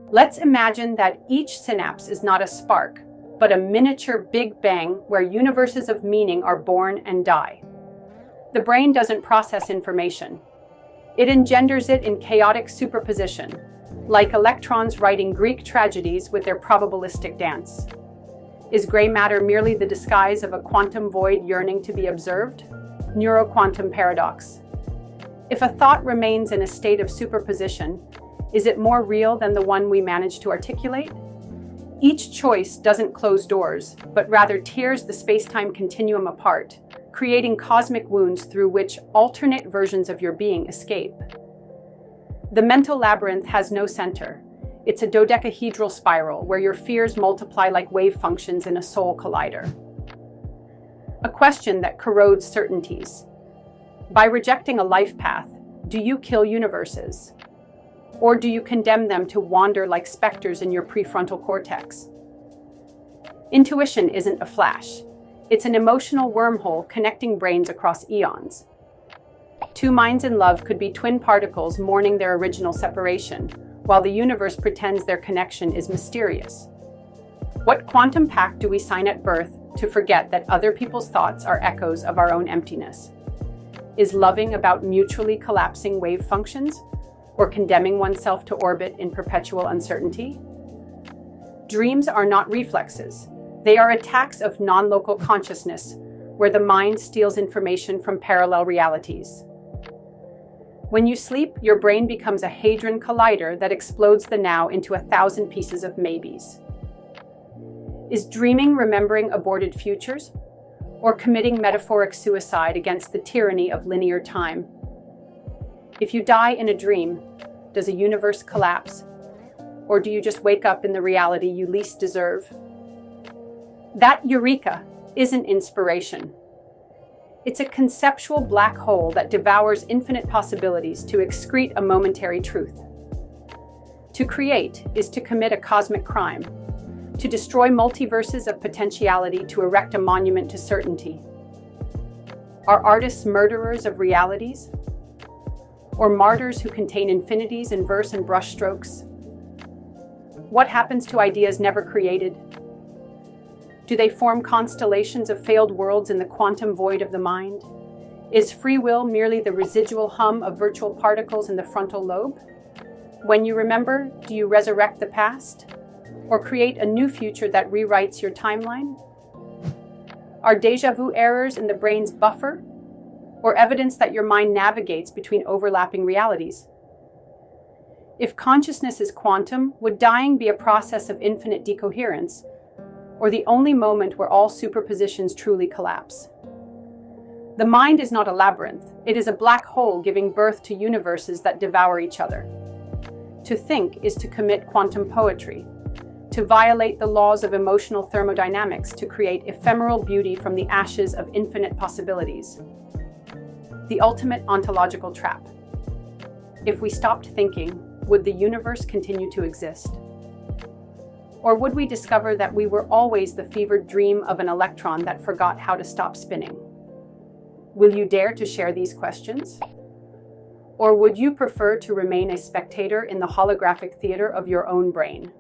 Let's imagine that each synapse is not a spark, but a miniature Big Bang where universes of meaning are born and die. The brain doesn't process information. It engenders it in chaotic superposition, like electrons writing Greek tragedies with their probabilistic dance. Is gray matter merely the disguise of a quantum void yearning to be observed? Neuroquantum Paradox. If a thought remains in a state of superposition, is it more real than the one we manage to articulate? Each choice doesn't close doors, but rather tears the space-time continuum apart, creating cosmic wounds through which alternate versions of your being escape. The mental labyrinth has no center. It's a dodecahedral spiral where your fears multiply like wave functions in a soul collider. A question that corrodes certainties. By rejecting a life path, do you kill universes? Or do you condemn them to wander like specters in your prefrontal cortex? Intuition isn't a flash. It's an emotional wormhole connecting brains across eons. Two minds in love could be twin particles mourning their original separation, while the universe pretends their connection is mysterious. What quantum pact do we sign at birth to forget that other people's thoughts are echoes of our own emptiness? Is loving about mutually collapsing wave functions, or condemning oneself to orbit in perpetual uncertainty? Dreams are not reflexes. They are attacks of non-local consciousness, where the mind steals information from parallel realities. When you sleep, your brain becomes a hadron collider that explodes the now into 1,000 pieces of maybes. Is dreaming remembering aborted futures, or committing metaphoric suicide against the tyranny of linear time? If you die in a dream, does a universe collapse? Or do you just wake up in the reality you least deserve? That eureka isn't inspiration. It's a conceptual black hole that devours infinite possibilities to excrete a momentary truth. To create is to commit a cosmic crime, to destroy multiverses of potentiality to erect a monument to certainty. Are artists murderers of realities? Or martyrs who contain infinities in verse and brushstrokes? What happens to ideas never created? Do they form constellations of failed worlds in the quantum void of the mind? Is free will merely the residual hum of virtual particles in the frontal lobe? When you remember, do you resurrect the past? Or create a new future that rewrites your timeline? Are déjà vu errors in the brain's buffer? Or evidence that your mind navigates between overlapping realities? If consciousness is quantum, would dying be a process of infinite decoherence, or the only moment where all superpositions truly collapse? The mind is not a labyrinth. It is a black hole giving birth to universes that devour each other. To think is to commit quantum poetry, to violate the laws of emotional thermodynamics to create ephemeral beauty from the ashes of infinite possibilities. The ultimate ontological trap. If we stopped thinking, would the universe continue to exist? Or would we discover that we were always the fevered dream of an electron that forgot how to stop spinning? Will you dare to share these questions? Or would you prefer to remain a spectator in the holographic theater of your own brain?